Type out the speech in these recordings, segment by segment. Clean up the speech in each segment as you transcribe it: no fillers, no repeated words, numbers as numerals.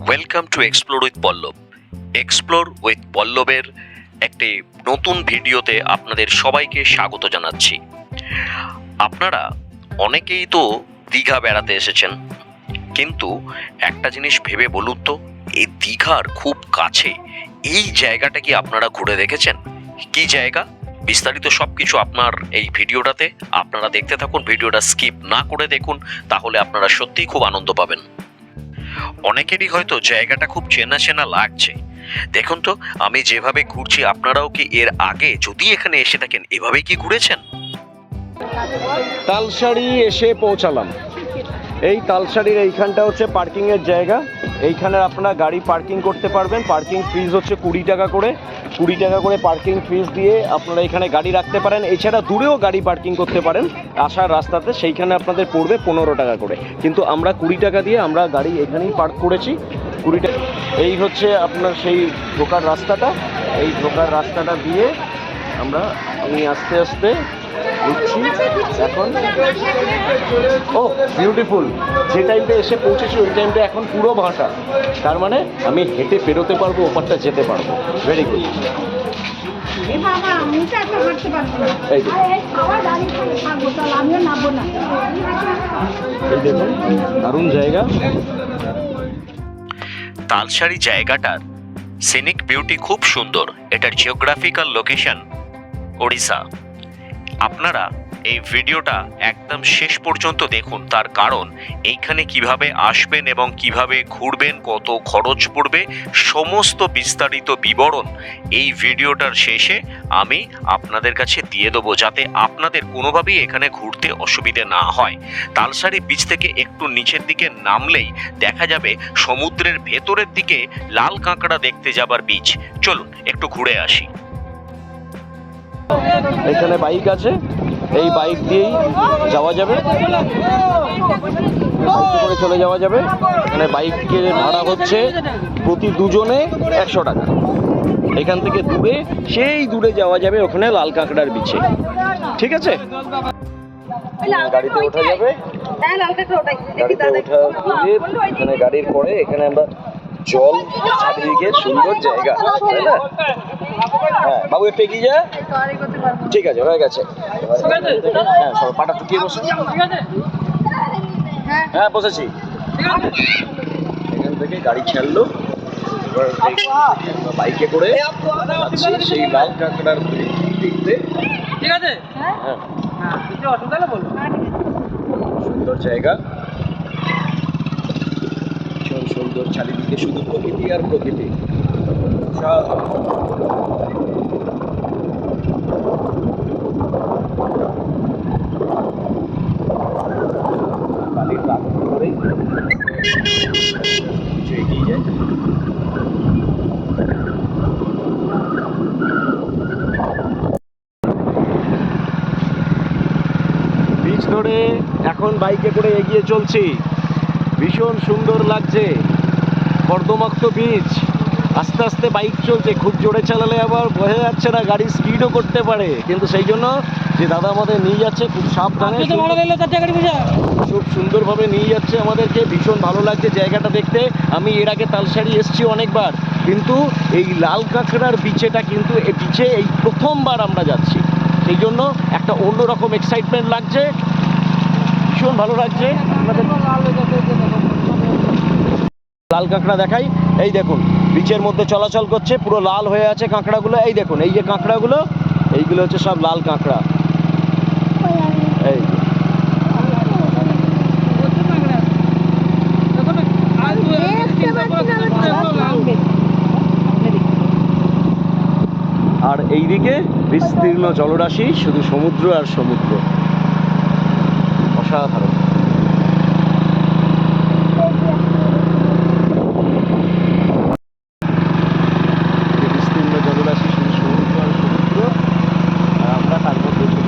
Welcome to explore with Pallab. Explore with পল্লবের একটি নতুন ভিডিওতে আপনাদের সবাইকে স্বাগত জানাচ্ছি। আপনারা অনেকেই তো দীঘা বেড়াতে এসেছেন, কিন্তু একটা জিনিস ভেবে বলুন তো, এই দীঘার খুব কাছে এই জায়গাটা কি আপনারা ঘুরে দেখেছেন? কি জায়গা? বিস্তারিত সব কিছু আপনার এই ভিডিওটাতে আপনারা দেখতে থাকুন। ভিডিওটা স্কিপ না করে দেখুন, তাহলে আপনারা সত্যিই খুব আনন্দ পাবেন। অনেকেরই হয়তো জায়গাটা খুব চেনা চেনা লাগছে। দেখুন তো, আমি যেভাবে ঘুরছি, আপনারাও কি এর আগে যদি এখানে এসে থাকেন এভাবেই কি ঘুরেছেন? তালসারি এসে পৌঁছালাম। এই তালসারির এইখানটা হচ্ছে পার্কিংয়ের জায়গা। এইখানে আপনারা গাড়ি পার্কিং করতে পারবেন। পার্কিং ফিজ হচ্ছে 20 টাকা করে। 20 টাকা করে পার্কিং ফিজ দিয়ে আপনারা এখানে গাড়ি রাখতে পারেন। এছাড়া দূরেও গাড়ি পার্কিং করতে পারেন আসার রাস্তাতে, সেইখানে আপনাদের পড়বে 15 টাকা করে। কিন্তু আমরা 20 টাকা দিয়ে আমরা গাড়ি এখানেই পার্ক করেছি। 20 টাকা। এই হচ্ছে আপনার সেই ঢোকার রাস্তাটা। এই ঢোকার রাস্তাটা দিয়ে আমি আস্তে আস্তে উঠছি এখন। ও বিউটিফুল! যে টাইমটা এসে পৌঁছেছি ওই টাইমটা এখন পুরো ভাষা, তার মানে আমি হেঁটে পেরোতে পারবো, ওপারটা যেতে পারবো। Very good. এই দেখুন, দারুণ জায়গা। তালসারি জায়গাটার সিনিক বিউটি খুব সুন্দর। এটার জিওগ্রাফিক্যাল লোকেশন ওড়িশা। আপনারা এই ভিডিওটা একদম শেষ পর্যন্ত দেখুন, তার কারণ এইখানে কিভাবে আসবেন এবং কিভাবে ঘুরবেন, কত খরচ পড়বে, সমস্ত বিস্তারিত বিবরণ এই ভিডিওটার শেষে আমি আপনাদের কাছে দিয়ে দেবো, যাতে আপনাদের কোনোভাবেই এখানে ঘুরতে অসুবিধে না হয়। তালসারি বিচ থেকে একটু নিচের দিকে নামলেই দেখা যাবে সমুদ্রের ভেতরের দিকে লাল কাঁকড়া দেখতে যাবার বিচ। চলুন একটু ঘুরে আসি। এখানে বাইক আছে, এই বাইক দিয়েই যাওয়া যাবে, বাইকে করে চলে যাওয়া যাবে। এখানে বাইকের ভাড়া হচ্ছে প্রতি দুজনে 100 টাকা। এখান থেকে দূরে, সেই দূরে যাওয়া যাবে ওখানে লাল কাঁকড়ার বিচে। ঠিক আছে, গাড়িতে ওঠা যাবে। গাড়িতে ওঠা দিয়ে এখানে গাড়ির পরে এখানে আমরা জল, চারিদিকে সুন্দর জায়গা, তাই না? হ্যাঁ বাবু, একটু এগিয়ে যা। ঠিক আছে, হয়ে গেছে। হ্যাঁ, সব পাটা টুকিয়ে বসে। হ্যাঁ বসেছি। এখান থেকে গাড়ি ছাড়লো, এবার বাইকে করে সেই লাল কাঁকড়ার দেখতে। ঠিক আছে, হ্যাঁ সুন্দর জায়গা, ভীষণ সুন্দর। চারিদিকে শুধু প্রকৃতি আর প্রকৃতি। বালির রাত করেই কিছু এগিয়ে যায়। বিচ ধরে এখন বাইকে করে এগিয়ে চলছি। ভীষণ সুন্দর লাগছে, কর্দমাক্ত বীজ। আস্তে আস্তে বাইক চলছে, খুব জোরে চালালে আবার বোঝা যাচ্ছে না, গাড়ি স্পিডও করতে পারে। কিন্তু সেই জন্য যে দাদা আমাদের নিয়ে যাচ্ছে খুব সাবধানে, খুব সুন্দরভাবে নিয়ে যাচ্ছে আমাদেরকে। ভীষণ ভালো লাগছে জায়গাটা দেখতে। আমি এর আগে তালসারি এসেছি অনেকবার, কিন্তু এই লাল কাঁকড়ার বিচেটা কিন্তু এই বিচে এই প্রথমবার আমরা যাচ্ছি। সেই জন্য একটা অন্যরকম এক্সাইটমেন্ট লাগছে, ভীষণ ভালো লাগছে। লাল কাঁকড়া দেখাই, এই দেখুন বিচের মধ্যে চলাচল করছে, পুরো লাল হয়ে আছে কাঁকড়াগুলো। এই দেখুন, এই যে কাঁকড়াগুলো, এইগুলো হচ্ছে সব লাল কাঁকড়া। এই আর এইদিকে বিস্তীর্ণ জলরাশি, শুধু সমুদ্র আর সমুদ্র। অসাধারণ। বিস্তীর্ণ জলরাশি, শুধু সমুদ্র আর সমুদ্র, আর আমরা তার মধ্যে ছিল।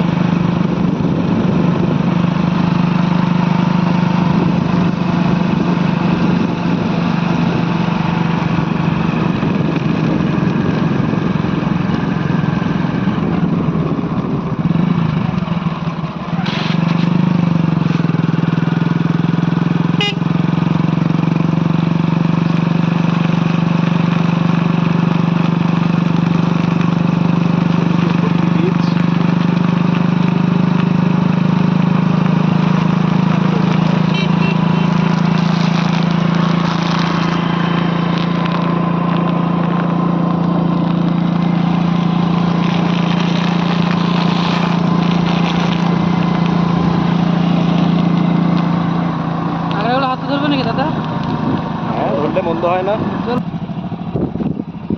নাকি দাদা? হ্যাঁ, ধরলে মন্দ হয় না।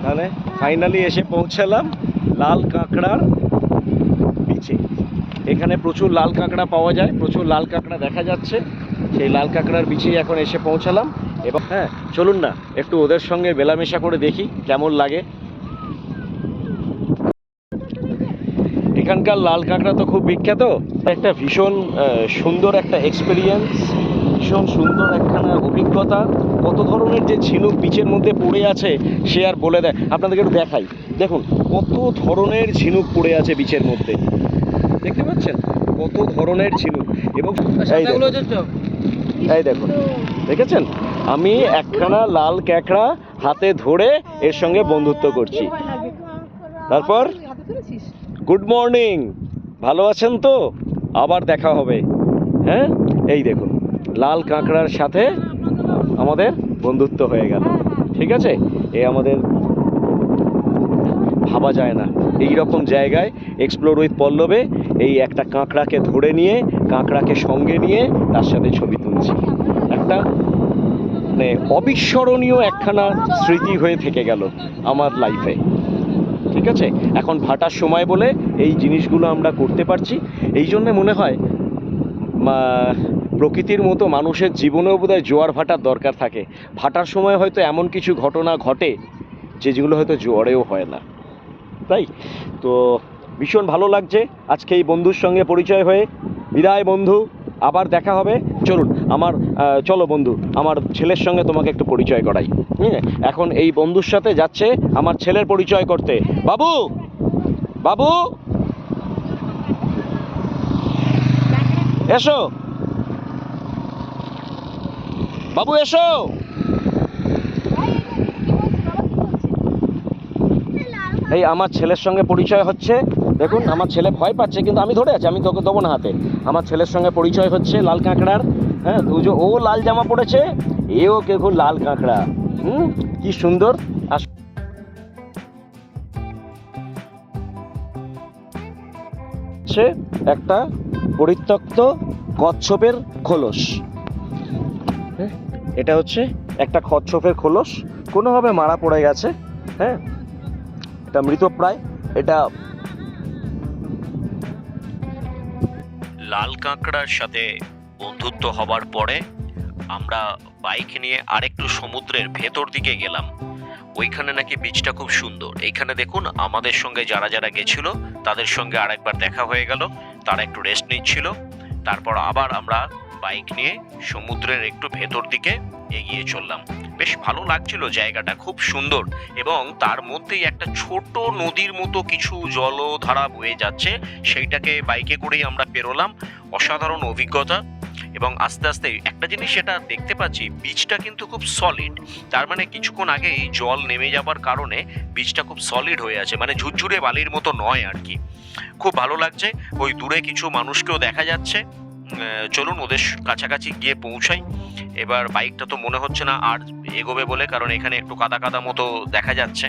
তাহলে ফাইনালি এসে পৌঁছালাম লাল কাঁকড়ার বিচে। এখানে প্রচুর লাল কাঁকড়া পাওয়া যায়, প্রচুর লাল কাঁকড়া দেখা যাচ্ছে। সেই লাল কাঁকড়ার বিচেই এখন এসে পৌঁছালাম। এবং হ্যাঁ, চলুন না একটু ওদের সঙ্গে মেলামেশা করে দেখি কেমন লাগে। এখানকার লাল কাঁকড়া তো খুব বিখ্যাত। একটা ভীষণ সুন্দর একটা এক্সপিরিয়েন্স, ভীষণ সুন্দর একখানা অভিজ্ঞতা। কত ধরনের যে ঝিনুক বিচের মধ্যে পড়ে আছে সে আর বলে দেয়। আপনাদেরকে একটু দেখাই, দেখুন কত ধরনের ঝিনুক পড়ে আছে বিচের মধ্যে, দেখতে পাচ্ছেন কত ধরনের ঝিনুক। এবং এই দেখুন, দেখেছেন আমি একখানা লাল কাঁকড়া হাতে ধরে এর সঙ্গে বন্ধুত্ব করছি। তারপর গুড মর্নিং, ভালো আছেন তো? আবার দেখা হবে। হ্যাঁ, এই দেখুন লাল কাঁকড়ার সাথে আমাদের বন্ধুত্ব হয়ে গেল। ঠিক আছে, এ আমাদের ভাবা যায় না এই রকম জায়গায় এক্সপ্লোর উইথ পল্লবে এই একটা কাঁকড়াকে ধরে নিয়ে, কাঁকড়াকে সঙ্গে নিয়ে তার সাথে ছবি তুলছি। একটা মানে অবিস্মরণীয় একখানা স্মৃতি হয়ে থেকে গেল আমার লাইফে। ঠিক আছে, এখন ভাটার সময় বলে এই জিনিসগুলো আমরা করতে পারছি। এই জন্যে মনে হয় প্রকৃতির মতো মানুষের জীবনেও বোধহয় জোয়ার ভাটার দরকার থাকে। ভাটার সময় হয়তো এমন কিছু ঘটনা ঘটে যেগুলো হয়তো জোয়ারেও হয় না। তাই তো ভীষণ ভালো লাগছে আজকে এই বন্ধুর সঙ্গে পরিচয় হয়ে। বিদায় বন্ধু, আবার দেখা হবে। চলুন চলো বন্ধু, আমার ছেলের সঙ্গে তোমাকে একটু পরিচয় করাই। এখন এই বন্ধুর সাথে যাচ্ছে আমার ছেলের পরিচয় করতে। বাবু, বাবু এসো, বাবু এসো। এই আমার ছেলের সঙ্গে পরিচয় হচ্ছে। দেখুন আমার ছেলে ভয় পাচ্ছে কিন্তু আমি ধরে আছি, আমি তোকে দেবো না হাতে। আমার ছেলের সঙ্গে পরিচয় হচ্ছে লাল কাঁকড়ার। হ্যাঁ, ও লাল জামা পড়েছে, এও কেউ লাল কাঁকড়া। কি সুন্দর। একটা পরিত্যক্ত কচ্ছপের খোলস। এটা হচ্ছে একটা কচ্ছপের খোলস, কোনোভাবে মারা পড়ে গেছে। হ্যাঁ, এটা মৃতপ্রায়। এটা লাল কাঁকড়ার সাথে বন্ধুত্ব হবার পরে আমরা বাইক নিয়ে আরেকটু সমুদ্রের ভেতর দিকে গেলাম। ওইখানে নাকি বিচটা খুব সুন্দর। এইখানে দেখুন আমাদের সঙ্গে যারা যারা গেছিল তাদের সঙ্গে আরেকবার দেখা হয়ে গেল, তারা একটু রেস্ট নিচ্ছিল। তারপর আবার আমরা বাইক নিয়ে সমুদ্রের একটু ভেতর দিকে এগিয়ে চললাম। বেশ ভালো লাগছিল, জায়গাটা খুব সুন্দর। এবং তার মধ্যেই একটা ছোট নদীর মতো কিছু জলধারা বয়ে যাচ্ছে, সেইটাকে বাইকে করেই আমরা পেরোলাম। অসাধারণ অভিজ্ঞতা। এবং আস্তে আস্তে একটা জিনিস সেটা দেখতে পাচ্ছি, বীজটা কিন্তু খুব সলিড। তার মানে কিছুক্ষণ আগেই জল নেমে যাবার কারণে বীজটা খুব সলিড হয়ে আছে, মানে ঝুরঝুরে বালির মতো নয় আর কি। খুব ভালো লাগছে। ওই দূরে কিছু মানুষকেও দেখা যাচ্ছে। চলুন ওদের কাছাকাছি গিয়ে পৌঁছাই। এবার বাইকটা তো মনে হচ্ছে না আর এগোবে বলে, কারণ এখানে একটু কাদা কাদা মতো দেখা যাচ্ছে,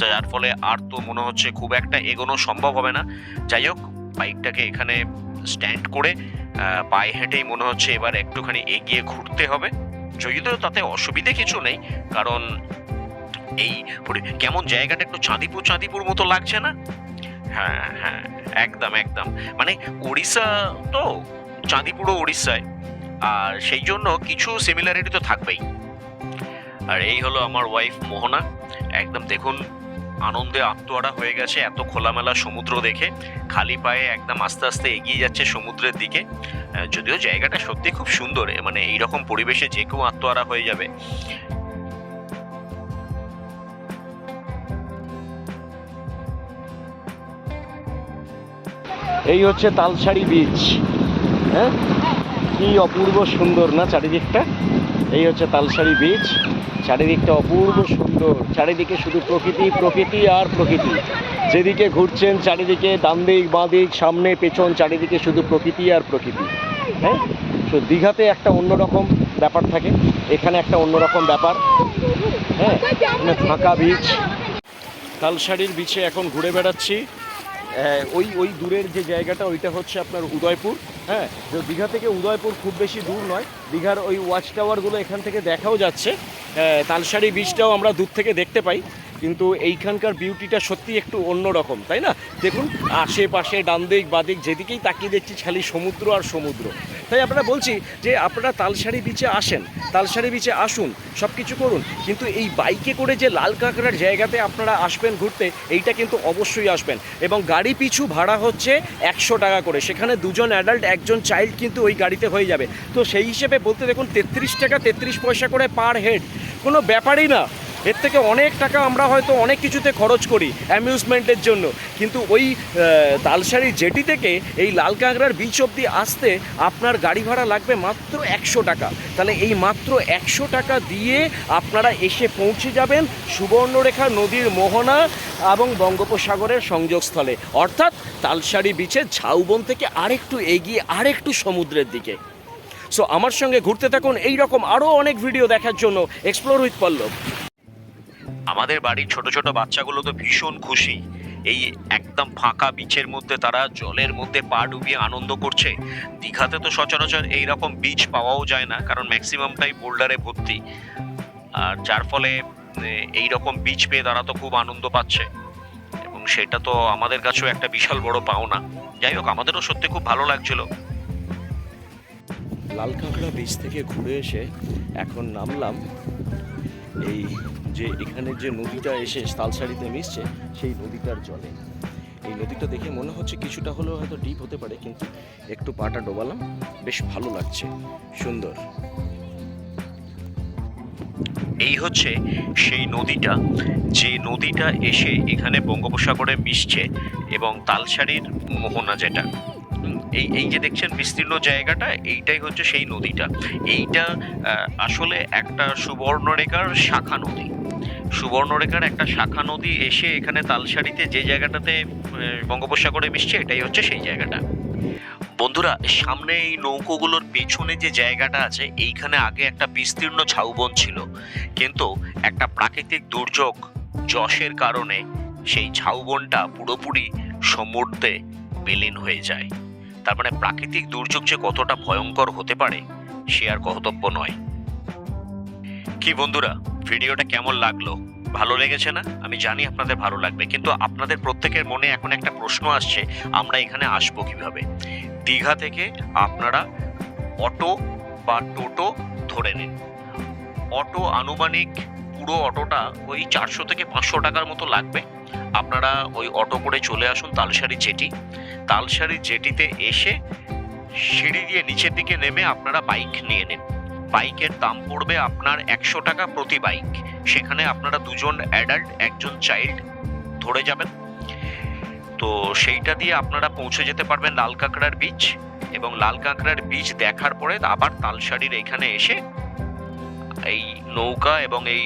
যার ফলে আর তো মনে হচ্ছে খুব একটা এগোনো সম্ভব হবে না। যাই হোক, বাইকটাকে এখানে স্ট্যান্ড করে পায়ে হেঁটেই মনে হচ্ছে এবার একটুখানি এগিয়ে ঘুরতে হবে। যদিও তাতে অসুবিধে কিছু নেই, কারণ এই কেমন জায়গাটা একটু চাঁদিপুর চাঁদিপুর মতো লাগছে না? হ্যাঁ হ্যাঁ, একদম একদম, মানে উড়িষ্যা তো, চাঁদিপুরও উড়িষ্যায়, আর সেই জন্য কিছু সিমিলারিটি তো থাকবেই। আর এই হলো আমার ওয়াইফ মোহনা। একদম দেখুন আনন্দে আত্মহারা হয়ে গেছে এত খোলামেলা সমুদ্র দেখে। খালি পায়ে একদম আস্তে আস্তে এগিয়ে যাচ্ছে সমুদ্রের দিকে। যদিও জায়গাটা সত্যি খুব সুন্দর, মানে এইরকম পরিবেশে যে কেউ আত্মহারা হয়ে যাবে। এই হচ্ছে তালসারি বিচ। হ্যাঁ, কি অপূর্ব সুন্দর না চারিদিকটা। এই হচ্ছে তালসারি বিচ, চারিদিকটা অপূর্ব সুন্দর। চারিদিকে শুধু প্রকৃতি, প্রকৃতি আর প্রকৃতি। যেদিকে ঘুরছেন চারিদিকে ডান দিক বাঁ দিক সামনে পেছন চারিদিকে শুধু প্রকৃতি আর প্রকৃতি। হ্যাঁ, তো দীঘাতে একটা অন্যরকম ব্যাপার থাকে, এখানে একটা অন্যরকম ব্যাপার। হ্যাঁ, ফাঁকা বিচ। তালসারির বিচে এখন ঘুরে বেড়াচ্ছি। ওই ওই দূরের যে জায়গাটা ওইটা হচ্ছে আপনার উদয়পুর। হ্যাঁ, তো দীঘা থেকে উদয়পুর খুব বেশি দূর নয়। দীঘার ওই ওয়াচ টাওয়ারগুলো এখান থেকে দেখাও যাচ্ছে, তালসারি বীচটাও আমরা দূর থেকে দেখতে পাই। কিন্তু এইখানকার বিউটিটা সত্যি একটু অন্যরকম, তাই না? দেখুন আশেপাশে ডান দিক বাদিক যেদিকেই তাকিয়ে দেখছি খালি সমুদ্র আর সমুদ্র। তাই আপনারা বলছি যে আপনারা তালসারি বিচে আসেন, তালসারি বিচে আসুন, সব কিছু করুন, কিন্তু এই বাইকে করে যে লাল কাঁকড়ার জায়গাতে আপনারা আসবেন ঘুরতে, এইটা কিন্তু অবশ্যই আসবেন। এবং গাড়ি পিছু ভাড়া হচ্ছে 100 টাকা করে, সেখানে 2জন অ্যাডাল্ট 1জন চাইল্ড কিন্তু ওই গাড়িতে হয়ে যাবে। তো সেই হিসেবে বলতে দেখুন 33 টাকা 33 পয়সা করে পার হেড, কোনো ব্যাপারই না। এর থেকে অনেক টাকা আমরা হয়তো অনেক কিছুতে খরচ করি অ্যামিউজমেন্টের জন্য, কিন্তু ওই তালসারি জেটি থেকে এই লাল কাঁকড়ার বিচ অবধি আসতে আপনার গাড়ি ভাড়া লাগবে মাত্র 100 টাকা। তাহলে এই মাত্র 100 টাকা দিয়ে আপনারা এসে পৌঁছে যাবেন সুবর্ণরেখা নদীর মোহনা এবং বঙ্গোপসাগরের সংযোগস্থলে, অর্থাৎ তালসারি বিচের ঝাউবন থেকে আরেকটু এগিয়ে আরেকটু সমুদ্রের দিকে। সো আমার সঙ্গে ঘুরতে থাকুন এই রকম আরও অনেক ভিডিও দেখার জন্য এক্সপ্লোর উইথ পল্লব। আমাদের বাড়ির ছোট ছোট বাচ্চাগুলো তো ভীষণ খুশি, এই একদম ফাঁকা বিচের মধ্যে তারা জলের মধ্যে পা ডুবিয়ে আনন্দ করছে। দীঘাতে তো সচরাচর এইরকম বিচ পাওয়াও যায় না, কারণ ম্যাক্সিমামটাই বোল্ডারে ভর্তি, আর যার ফলে এই রকম বিচ পেয়ে তারা তো খুব আনন্দ পাচ্ছে, এবং সেটা তো আমাদের কাছেও একটা বিশাল বড় পাওনা। যাই হোক, আমাদেরও সত্যি খুব ভালো লাগছিল। লাল কাঁকড়া বিচ থেকে ঘুরে এসে এখন নামলাম এই যে এখানে যে নদীটা এসে তালসারিতে মিশছে সেই নদীটার জলে। এই নদীটা দেখে মনে হচ্ছে কিছুটা হলেও হয়তো ডিপ হতে পারে, কিন্তু একটু পাটা ডোবালাম, বেশ ভালো লাগছে, সুন্দর। এই হচ্ছে সেই নদীটা, যে নদীটা এসে এখানে বঙ্গোপসাগরে মিশছে এবং তালসারির মোহনা যেটা, এই এই যে দেখছেন বিস্তীর্ণ জায়গাটা, এইটাই হচ্ছে সেই নদীটা। এইটা আসলে একটা সুবর্ণরেখার শাখা নদী। সুবর্ণরেখার একটা শাখা নদী এসে এখানে তালসারিতে যে জায়গাটাতে বঙ্গোপসাগরে মিশছে, এটাই হচ্ছে সেই জায়গাটা। বন্ধুরা, সামনে এই নৌকোগুলোর পেছনে যে জায়গাটা আছে, এইখানে আগে একটা বিস্তীর্ণ ঝাউবন ছিল, কিন্তু একটা প্রাকৃতিক দুর্যোগ যশের কারণে সেই ঝাউবনটা পুরোপুরি সমুদ্রে বিলীন হয়ে যায়। তার মানে প্রাকৃতিক দুর্যোগ যে কতটা ভয়ঙ্কর হতে পারে সে আর কর্তব্য নয়। কি বন্ধুরা, ভিডিওটা কেমন লাগলো? ভালো লেগেছে না? আমি জানি আপনাদের ভালো লাগবে, কিন্তু আপনাদের প্রত্যেকের মনে এখন একটা প্রশ্ন আসছে, আমরা এখানে আসবো কিভাবে? দীঘা থেকে আপনারা অটো বা টোটো ধরে নিন। অটো আনুমানিক পুরো অটোটা ওই 400 থেকে 500 টাকার মতো লাগবে। আপনারা ওই অটো করে চলে আসুন তালসারি জেটি। তালসারি জেটিতে এসে সিঁড়ি দিয়ে নিচের দিকে নেমে আপনারা বাইক নিয়ে নিন। বাইকের দাম পড়বে আপনার 100 টাকা প্রতি বাইক। সেখানে আপনারা 2জন অ্যাডাল্ট 1জন চাইল্ড ধরে যাবেন। তো সেইটা দিয়ে আপনারা পৌঁছে যেতে পারবেন লাল কাঁকড়ার বিচ, এবং লাল কাঁকড়ার বিচ দেখার পরে আবার তালসারির এখানে এসে এই নৌকা এবং এই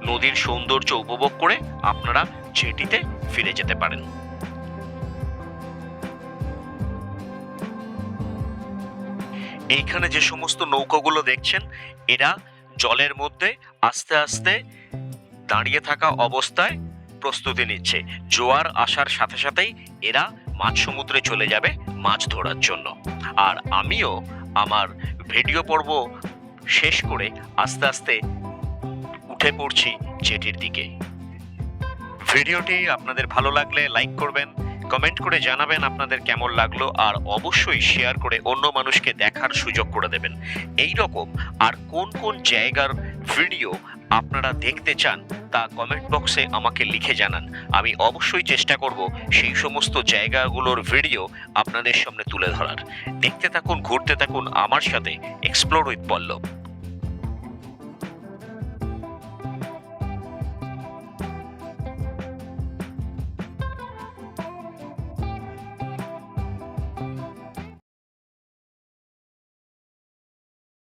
নদীর সৌন্দর্য উপভোগ করে আপনারা জেটিতে ফিরে যেতে পারেন। এইখানে যে সমস্ত নৌকাগুলো দেখছেন, এরা জলের মধ্যে আস্তে আস্তে দাঁড়িয়ে থাকা অবস্থায় প্রস্তুতি নিচ্ছে। জোয়ার আসার সাথে সাথেই এরা মাঝ সমুদ্রে চলে যাবে মাছ ধরার জন্য। আর আমিও আমার ভিডিও পর্ব শেষ করে আস্তে আস্তে উঠে পড়ছি জেটির দিকে। ভিডিওটি আপনাদের ভালো লাগলে লাইক করবেন, কমেন্ট করে জানাবেন আপনাদের কেমন লাগলো, আর অবশ্যই শেয়ার করে অন্য মানুষকে দেখার সুযোগ করে দেবেন। এই রকম আর কোন কোন জায়গার ভিডিও আপনারা দেখতে চান তা কমেন্ট বক্সে আমাকে লিখে জানান। আমি অবশ্যই চেষ্টা করব সেই সমস্ত জায়গাগুলোর ভিডিও আপনাদের সামনে তুলে ধরার। দেখতে থাকুন, ঘুরতে থাকুন আমার সাথে এক্সপ্লোর উইথ পল্লব।